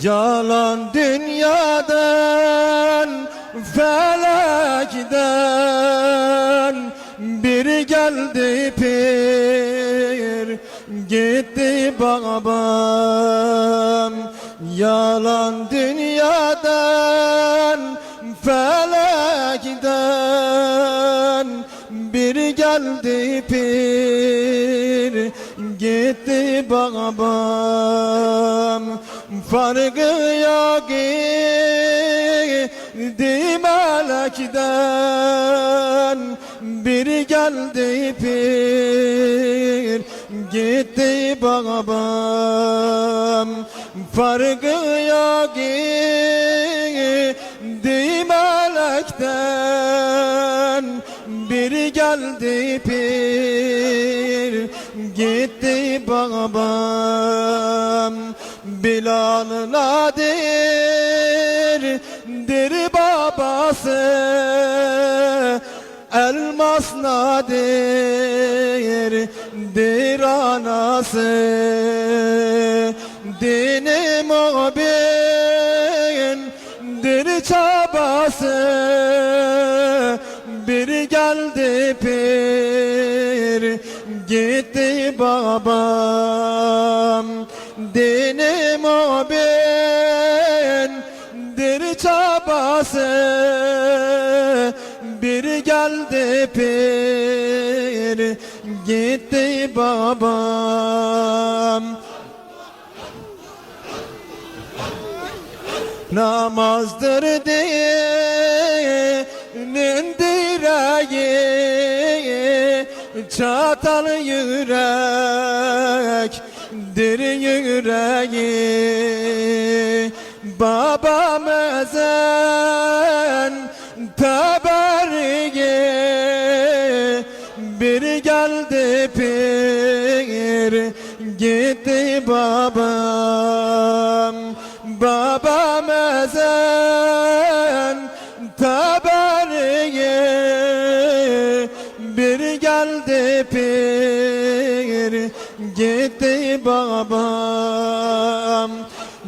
Yalan dünyadan, felekten bir geldi pir, gitti babam. Yalan dünyadan, felekten bir geldi pir, gitti babam. Farkı yok idi melekten, bir geldi pir, gitti babam. Farkı yok idi melekten, bir geldi pir, gitti babam. Bilal Nadir'dir babası, Elmas Nadir'dir anası. Dini mubindir çabası, bir geldi pir, gitti babam. Dini mubindir çabası, bir geldi pir, gitti babam. Namazdır dinin direği, çatal yürektir yüreği. Babam ezen tebergi, bir geldi pir, gitti babam. Babam ezen tebergi, bir geldi pir, gitti babam.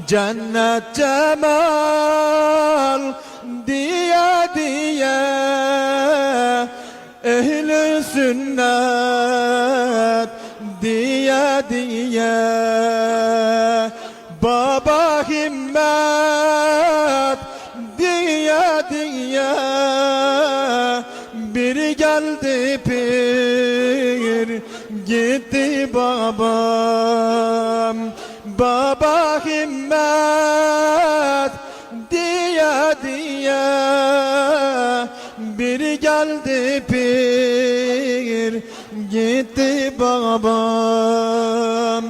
Cennet cemal diye ehl-i sünnet diye baba himmet diye bir geldi pir, gitti babam. Baba himmet diye bir geldi pir, gitti babam.